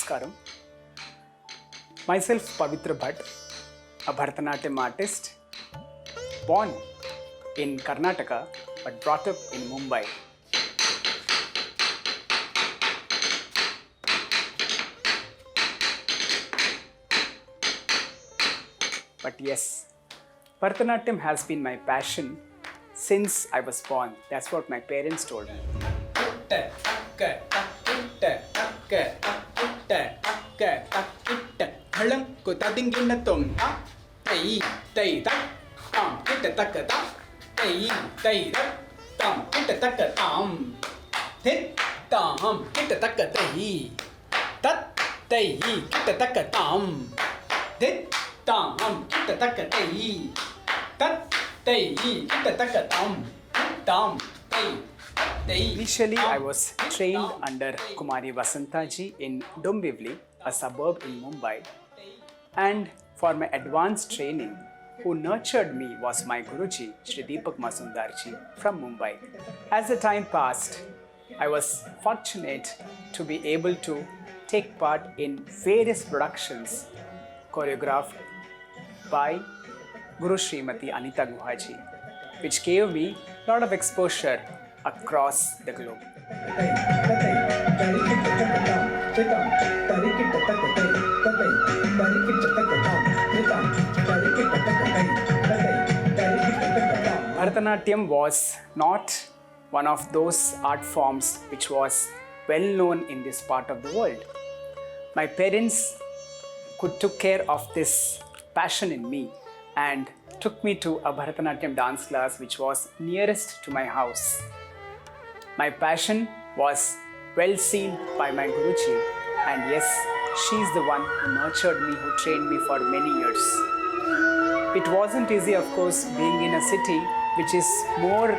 Namaskaram. Myself Pavitra Bhat, a Bharatanatyam artist, born in Karnataka but brought up in Mumbai. But yes, Bharatanatyam has been my passion since I was born. That's what my parents told me. Initially, I was trained under Kumari Vasantha ji in Dombivli, a suburb in Mumbai. And for my advanced training, who nurtured me was my Guru Shri Deepak Mazumdar ji from Mumbai. As the time passed, I was fortunate to be able to take part in various productions choreographed by Guru Srimati Anita Guhaji, which gave me a lot of exposure across the globe. Bharatanatyam was not one of those art forms which was well known in this part of the world. My parents took care of this passion in me and took me to a Bharatanatyam dance class which was nearest to my house. My passion was well seen by my Guruji, and yes, she is the one who nurtured me, who trained me for many years. It wasn't easy, of course, being in a city which is more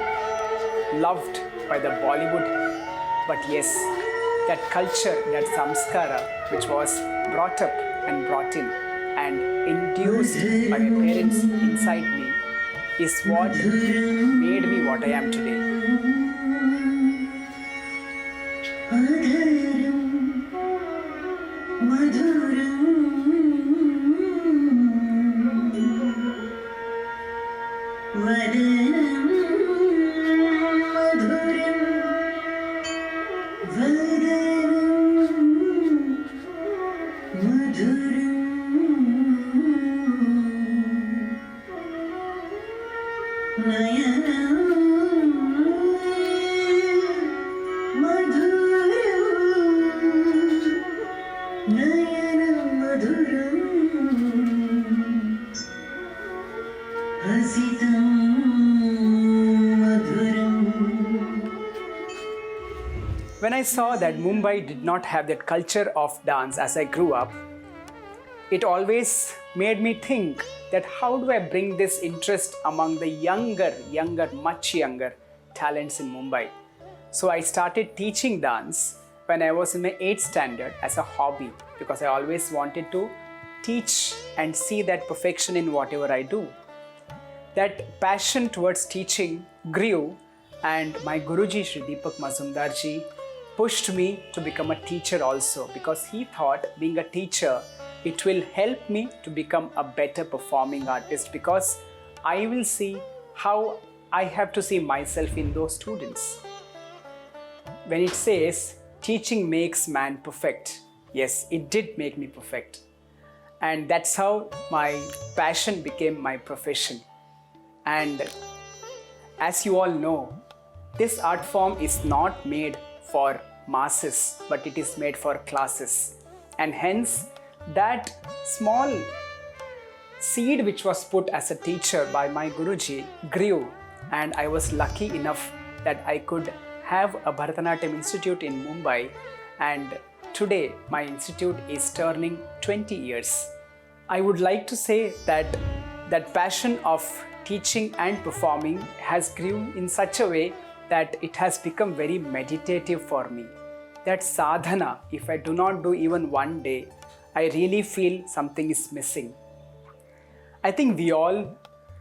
loved by the Bollywood, but yes, that culture, that samskara which was brought up and brought in and induced by my parents inside me is what made me what I am today. When I saw that Mumbai did not have that culture of dance as I grew up, it always made me think that how do I bring this interest among the much younger talents in Mumbai. So I started teaching dance when I was in my 8th standard as a hobby, because I always wanted to teach and see that perfection in whatever I do. That passion towards teaching grew, and my Guruji Shri Deepak Mazumdar ji pushed me to become a teacher also, because he thought being a teacher, it will help me to become a better performing artist, because I will see how I have to see myself in those students. When it says teaching makes man perfect, yes, it did make me perfect. And that's how my passion became my profession. And as you all know, this art form is not made for masses, but it is made for classes. And hence, that small seed which was put as a teacher by my Guruji grew, and I was lucky enough that I could have a Bharatanatyam institute in Mumbai, and today my institute is turning 20 years. I would like to say that that passion of teaching and performing has grew in such a way that it has become very meditative for me. That sadhana, if I do not do even one day, I really feel something is missing. I think we all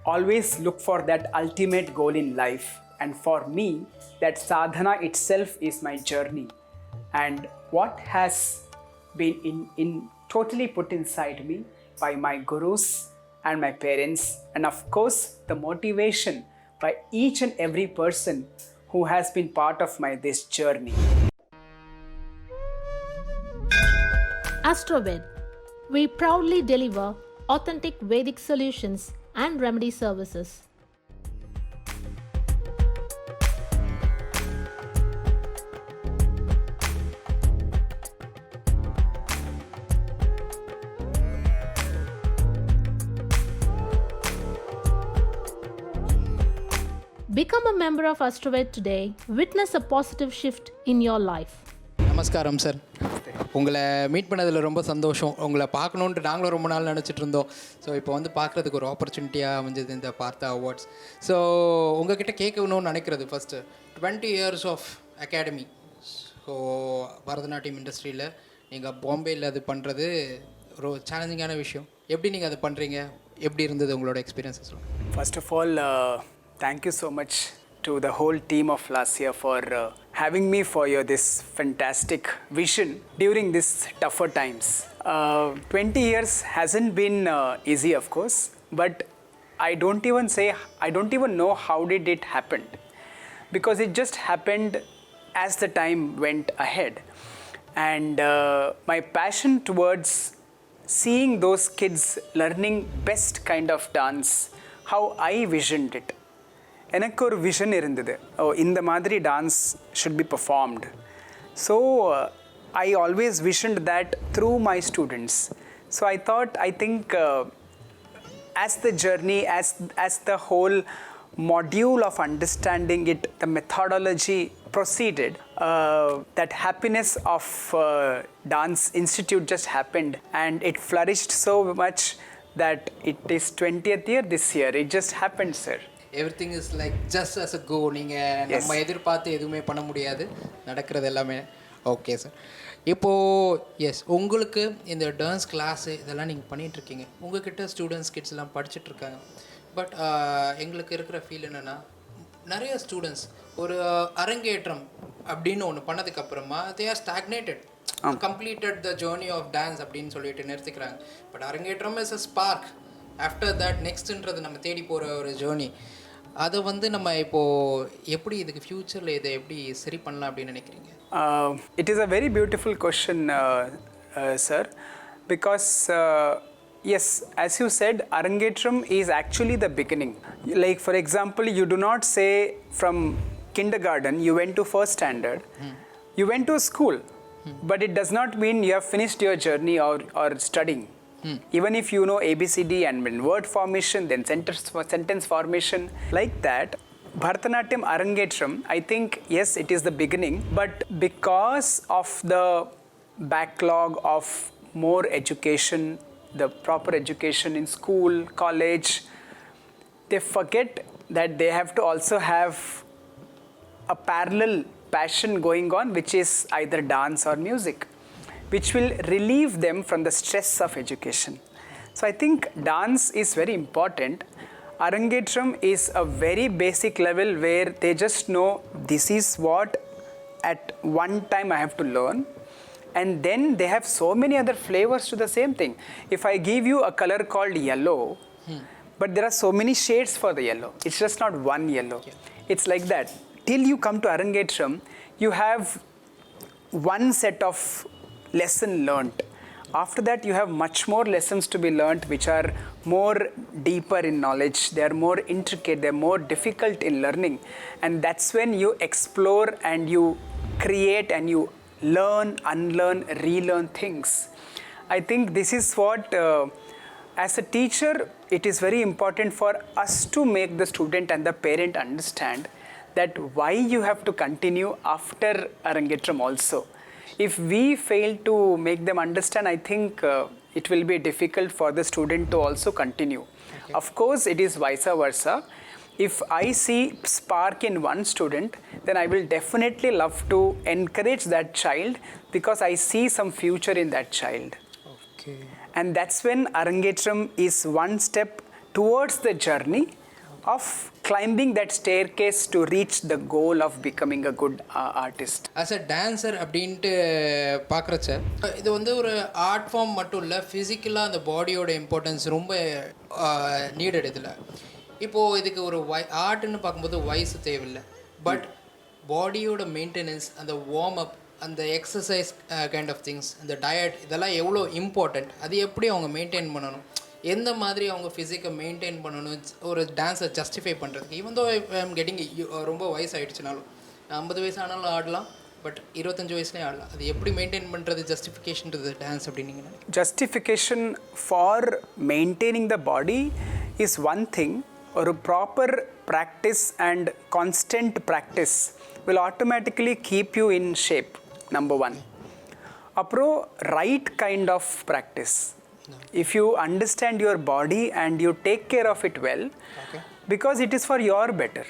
always look for that ultimate goal in life, and for me, that sadhana itself is my journey. And what has been totally put inside me by my gurus and my parents, and of course the motivation by each and every person who has been part of this journey. AstroVed. We proudly deliver authentic Vedic solutions and remedy services. Become a member of AstroVed today. Witness a positive shift in your life. நமஸ்காரம் sir, உங்களை meet பண்ணதில் ரொம்ப சந்தோஷம். உங்களை பார்க்கணுன்ட்டு நாங்களும் ரொம்ப நாள் நினச்சிட்டு இருந்தோம். ஸோ இப்போ வந்து பார்க்குறதுக்கு ஒரு ஆப்பர்ச்சுனிட்டியாக அமைஞ்சது இந்த பார்த்தா அவார்ட்ஸ். ஸோ உங்ககிட்ட கேட்கணும்னு நினைக்கிறது first 20 years of academy. So Bharatanatyam இண்டஸ்ட்ரியில் நீங்கள் பாம்பேயில் அது பண்ணுறது ஒரு சேலஞ்சிங்கான விஷயம். எப்படி நீங்கள் அதை பண்ணுறீங்க? எப்படி இருந்தது உங்களோட experiences? First of all, thank you so much to the whole team of Lasya for having me for this fantastic vision during these tougher times. 20 years hasn't been easy, of course, but I don't even know how did it happen, because it just happened as the time went ahead. And my passion towards seeing those kids learning best kind of dance, how I visioned it. எனக்கு ஒரு vision இருந்தது, இந்த மாதிரி dance should be performed. So I always visioned that through my students. So I think as the journey, as the whole module of understanding it, the methodology proceeded, that happiness of Dance Institute just happened, and it flourished so much that it is 20th year this year. It just happened, sir. Everything is like just as a go. நீங்கள் நம்ம எதிர்பார்த்து எதுவுமே பண்ண முடியாது, நடக்கிறது எல்லாமே. Okay sir, இப்போது உங்களுக்கு இந்த டான்ஸ் கிளாஸு இதெல்லாம் நீங்கள் பண்ணிகிட்ருக்கீங்க. உங்கள்கிட்ட ஸ்டூடெண்ட்ஸ் கிட்ஸ் எல்லாம் படிச்சுட்ருக்காங்க. பட் எங்களுக்கு இருக்கிற ஃபீல் என்னென்னா, நிறைய ஸ்டூடெண்ட்ஸ் ஒரு அரங்கேற்றம் அப்படின்னு ஒன்று பண்ணதுக்கப்புறமா they are stagnated, completed the journey of dance அப்படின்னு சொல்லிட்டு நிறுத்திக்கிறாங்க. But arangetram is a spark. After that நெக்ஸ்ட்ன்றது நம்ம தேடி போகிற ஒரு ஜேர்னி. அதை வந்து நம்ம இப்போது எப்படி இதுக்கு ஃப்யூச்சரில் இதை எப்படி சரி பண்ணலாம் அப்படின்னு நினைக்கிறீங்க? It is a very beautiful question, sir, because yes, as you said, Arangetram is actually the beginning. Like, for example, you do not say from kindergarten you went to first standard. You went to a school, but it does not mean you have finished your journey or studying. Even if you know ABCD and word formation, then sentence formation, like that, Bharatanatyam Arangetram, I think, yes, it is the beginning, but because of the backlog of more education, the proper education in school, college, they forget that they have to also have a parallel passion going on, which is either dance or music, which will relieve them from the stress of education. So I think dance is very important. Arangetram is a very basic level where they just know this is what at one time I have to learn, and then they have so many other flavors to the same thing. If I give you a color called yellow, but there are so many shades for the yellow. It's just not one yellow. It's like that. Till you come to Arangetram, you have one set of lesson learnt. After that, you have much more lessons to be learnt, which are more deeper in knowledge. They are more intricate. They are more difficult in learning, and that's when you explore and you create and you learn, unlearn, relearn things. I think this is what, as a teacher, it is very important for us to make the student and the parent understand that why you have to continue after Arangetram also. If we fail to make them understand, I think it will be difficult for the student to also continue. Okay. Of course, it is vice versa. If I see spark in one student, then I will definitely love to encourage that child, because I see some future in that child. Okay. And that's when Arangetram is one step towards the journey, of climbing that staircase to reach the goal of becoming a good artist. As a dancer அப்படின்ட்டு பார்க்குறச்ச இது வந்து ஒரு art form மட்டும் இல்லை, ஃபிசிக்கலாக அந்த பாடியோட importance ரொம்ப நீடட் இதில். இப்போது இதுக்கு ஒரு ஆர்ட்னு பார்க்கும்போது வயசு தேவையில்லை, பட் பாடியோட மெயின்டெனன்ஸ், அந்த வார்ம் அப், அந்த எக்ஸசைஸ் கைண்ட் ஆஃப் திங்ஸ், அந்த டயட், இதெல்லாம் எவ்வளோ இம்பார்ட்டண்ட், அது எப்படி அவங்க மெயின்டைன் பண்ணணும், எந்த மாதிரி அவங்க ஃபிசிக்கை மெயின்டைன் பண்ணணும் ஒரு டான்ஸை ஜஸ்டிஃபை பண்ணுறதுக்கு. ஈவன் தோ ஐம் கெட்டிங் ரொம்ப வயசு ஆகிடுச்சுனாலும் 50 வயசு ஆனாலும் ஆடலாம், பட் 25 வயசுலேயே ஆடலாம். அது எப்படி மெயின்டைன் பண்ணுறது ஜஸ்டிஃபிகேஷன் டு த டான்ஸ் அப்படின்னு நீங்கள் நினைக்கிறீங்க? Justification for maintaining the body is one thing. ஒரு proper practice and constant practice will automatically keep you in shape, number one. அப்புறம் right kind of practice. If you understand your body and you take care of it well, because it is for your better.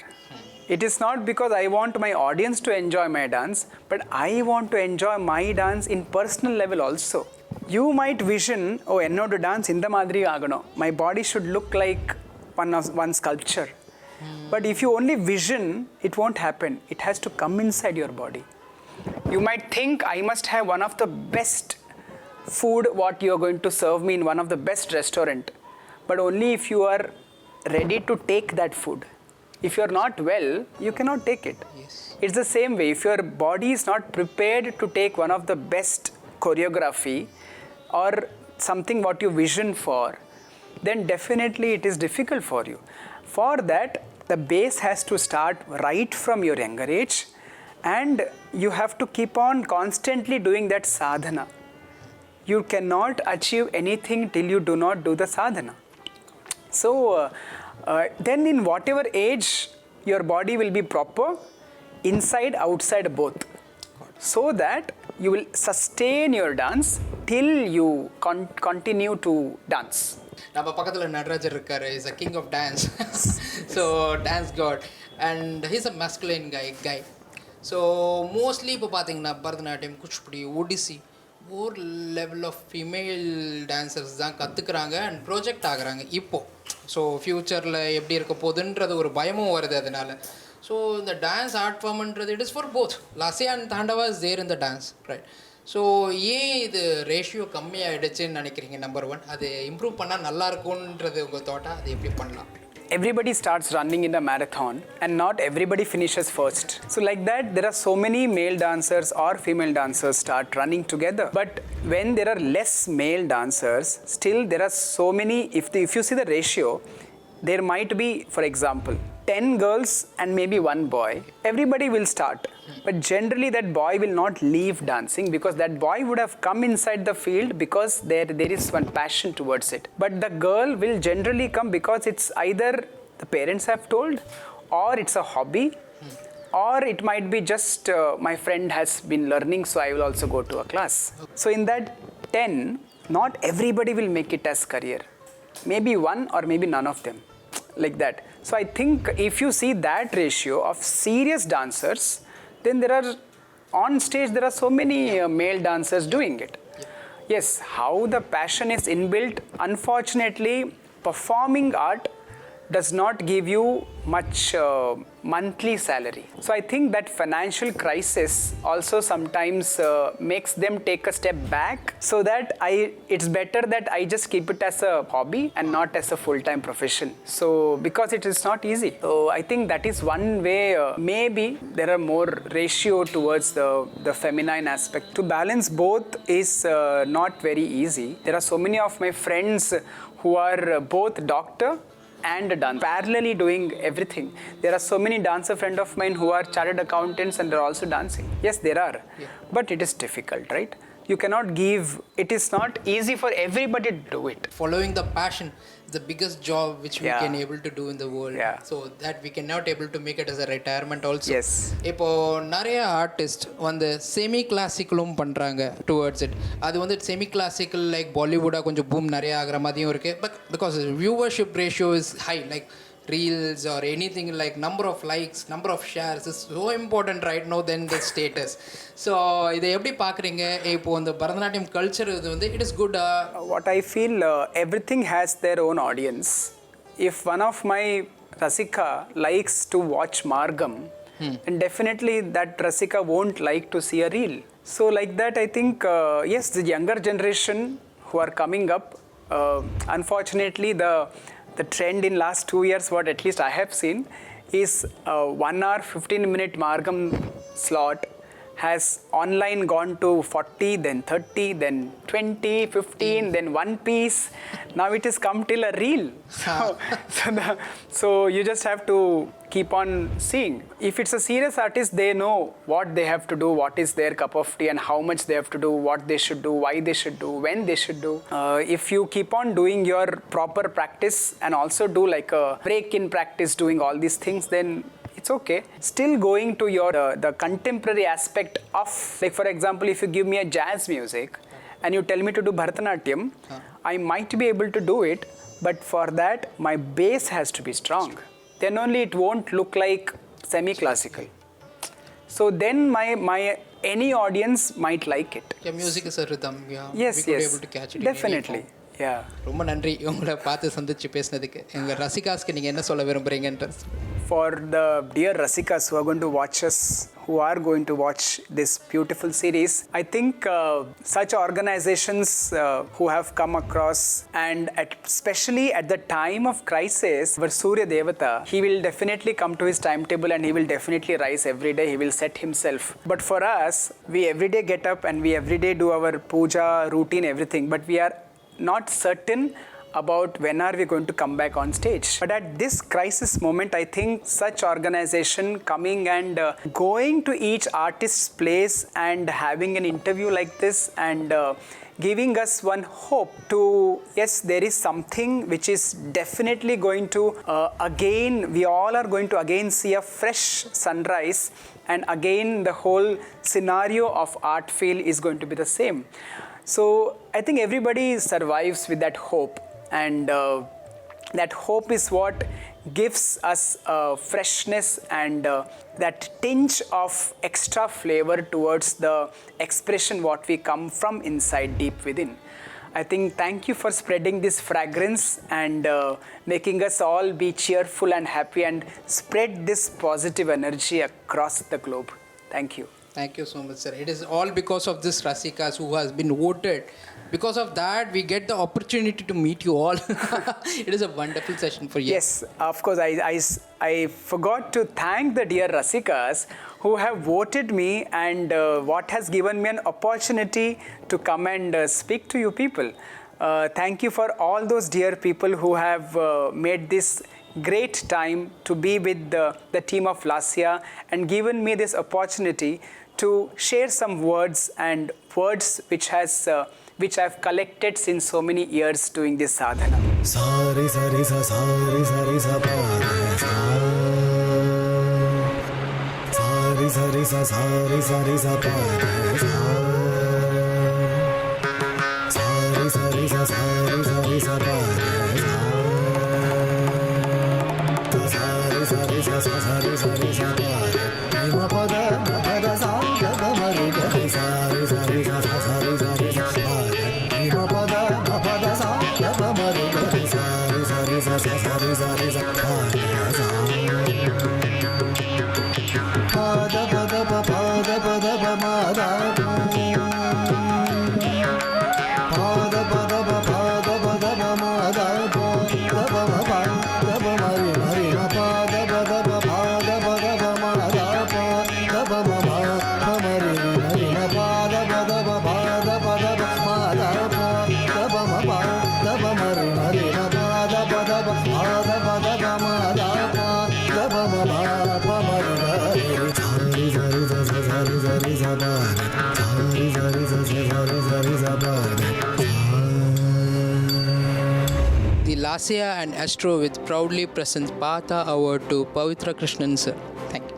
It is not because I want my audience to enjoy my dance, but I want to enjoy my dance in personal level also. You might vision, oh, ennoda dance indha madri agano, my body should look like one sculpture. But if you only vision, it won't happen. It has to come inside your body. You might think, I must have one of the best food what you are going to serve me in one of the best restaurant. But only if you are ready to take that food. If you are not well, you cannot take it. Yes. It's the same way. If your body is not prepared to take one of the best choreography or something what you vision for, then definitely it is difficult for you. For that, the base has to start right from your younger age, and you have to keep on constantly doing that sadhana. You cannot achieve anything till you do not do the sadhana. So, then in whatever age, your body will be proper, inside, outside both. So that you will sustain your dance till you continue to dance. நம்ம பக்கத்தில் நடராஜர் இருக்கார், is a king of dance. So dance god and he's a masculine guy. So mostly இப்போ பார்த்தீங்கன்னா பரதநாட்டியம், குச்சிப்புடி, ஒடிசி ஒரு level of female dancers தான் கற்றுக்குறாங்க and project ஆகுறாங்க இப்போது. ஸோ ஃப்யூச்சரில் எப்படி இருக்க போகுதுன்றது ஒரு பயமும் வருது அதனால். ஸோ இந்த டான்ஸ் ஆர்ட் ஃபார்ம்ன்றது it is for both. Lasya and tandava is there in the dance, right? So ஏன் இது ரேஷியோ கம்மியாகிடுச்சுன்னு நினைக்கிறீங்க? நம்பர் ஒன், அது இம்ப்ரூவ் பண்ணால் நல்லா இருக்கும்ன்றது உங்கள் தாட்டா, அது எப்படி பண்ணலாம்? Everybody starts running in a marathon and not everybody finishes first. So like that, there are so many male dancers or female dancers start running together. But when there are less male dancers, still there are so many, if you see the ratio, there might be, for example, 10 girls and maybe 1 boy. Everybody will start. But generally that boy will not leave dancing because that boy would have come inside the field because there is one passion towards it. But the girl will generally come because it's either the parents have told, or it's a hobby, or it might be just my friend has been learning, so I will also go to a class. So in that 10, not everybody will make it as career. Maybe one or maybe none of them. Like that. So I think if you see that ratio of serious dancers, then there are on stage there are so many male dancers doing it. Yes, how the passion is inbuilt, unfortunately performing art does not give you much monthly salary. So I think that financial crisis also sometimes makes them take a step back, so that it's better that I just keep it as a hobby and not as a full-time profession. So because it is not easy. So I think that is one way maybe there are more ratio towards the feminine aspect. To balance both is not very easy. There are so many of my friends who are both doctor and dance, parallelly doing everything. There are so many dancer friend of mine who are chartered accountants and they're also dancing. Yes, there are. But it is difficult, right? You cannot give, it is not easy for everybody to do it. Following the passion is the biggest job which we can able to do in the world. So that we cannot able to make it as a retirement also. Yes. இப்போ நிறைய artist வந்து semi கிளாசிக்கலும் பண்ணுறாங்க towards it. அது வந்து semi classical like பாலிவுட்டாக கொஞ்சம் boom நிறைய ஆகிற மாதிரியும் இருக்குது. But because viewership ratio is high, like reels or anything like number of likes, number of shares is so important right now than the status. So இதை எப்படி பார்க்குறீங்க? இப்போ இந்த பரதநாட்டியம் கல்ச்சர் இது வந்து it is good. What I feel, everything has their own audience. If one of my Rasika likes to watch Margam, and definitely that Rasika won't like to see a reel. So like that, I think, yes, the younger generation who are coming up, unfortunately, the trend in last 2 years, what at least I have seen, is 1 hour 15-minute Margam slot has online gone to 40, then 30, then 20, 15, then one piece. Now it has come till a reel. So you just have to keep on seeing. If it's a serious artist, they know what they have to do, what is their cup of tea and how much they have to do, what they should do, why they should do, when they should do. If you keep on doing your proper practice and also do like a break in practice, doing all these things, then it's okay. Still going to your the contemporary aspect of, like for example, if you give me a jazz music and you tell me to do Bharatanatyam, I might be able to do it, but for that my bass has to be strong. Then only it won't look like semi-classical. So then my any audience might like it. Yeah, music is a rhythm. Yeah, yes, we could yes, be able to catch it. Definitely. Yeah. ரொம்ப நன்றி உங்களை பார்த்து சந்திச்சு பேசினதுக்கு. எங்கள் ரசிகாஸ்க்கு நீங்கள் என்ன சொல்ல விரும்புகிறீங்கன்ற? For the dear Rasikas who are going to watch us, who are going to watch this beautiful series, I think such organizations who have come across, and especially at the time of crisis, our Surya Devata, he will definitely come to his timetable and he will definitely rise every day, he will set himself. But for us, we every day get up and we every day do our puja, routine, everything, but we are not certain about when are we going to come back on stage. But at this crisis moment, I think such organization coming and going to each artist's place and having an interview like this and giving us one hope to, yes, there is something which is definitely going to again, we all are going to again see a fresh sunrise, and again the whole scenario of art field is going to be the same. So I think everybody survives with that hope, and that hope is what gives us freshness and that tinge of extra flavor towards the expression what we come from inside deep within. I think thank you for spreading this fragrance and making us all be cheerful and happy and spread this positive energy across the globe. Thank you. Thank you so much, sir. It is all because of this Rasikas who has been voted. Because of that, we get the opportunity to meet you all. It is a wonderful session for you. Yes, of course. I forgot to thank the dear Rasikas who have voted me and what has given me an opportunity to come and speak to you people. Thank you for all those dear people who have made this great time to be with the team of Lasya and given me this opportunity to share some words and words which I've collected since so many years doing this sadhana. Sari sari sa sari sari sa pa sa. Sari sari sa sari sari sa pa sa. Sari sari sa sari sari sa pa sa. Sari sari sa sari sari sa pa. Ma pa da sa ga ma re ga sari sari sa sari sari sa pa. Ma pa da sa ga ma re ga sari sari sa sari sari sa pa sa. Pa da pa da pa pa da pa da pa ma da pa. Pa da pa da pa pa da pa da pa ma da pa. Da pa ma pa da pa ma re ma pa da pa da pa pa da pa da pa ma da pa. Da pa ma pa pa ma re ma pa da pa da pa pa da pa da pa ma da pa. Da pa ma pa da pa ma re ma pa da pa da pa pa da pa da pa ma da pa. Da pa ma pa ma re sari sari sa sari sari sa pa. Sari sari sa sari sari sa pa. The Lasya and Astro with proudly presents Partha Award to Pavitra Krishnan sir. Thank you.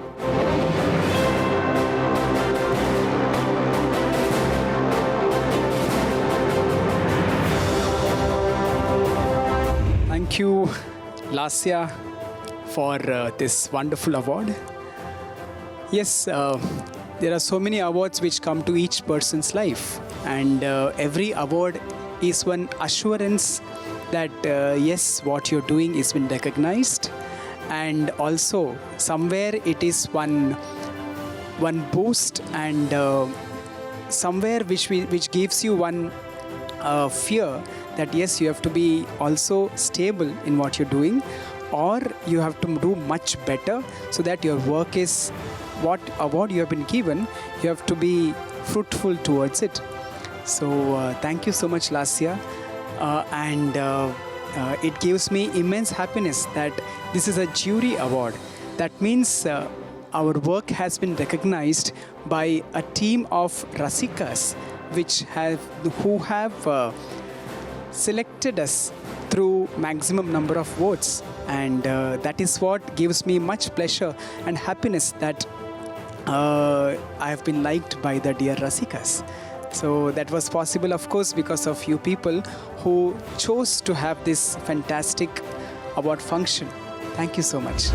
Thank you, Lasya, for this wonderful award. Yes, there are so many awards which come to each person's life, and every award is one assurance that yes, what you're doing is been recognized, and also somewhere it is one boost, and somewhere which gives you one fear that yes, you have to be also stable in what you're doing, or you have to do much better so that your work is what award you have been given, you have to be fruitful towards it. So thank you so much, Lasya, and it gives me immense happiness that this is a jury award. That means our work has been recognized by a team of Rasikas who have selected us through maximum number of votes, and that is what gives me much pleasure and happiness that I have been liked by the dear Rasikas. So that was possible, of course, because of you people who chose to have this fantastic award function. Thank you so much.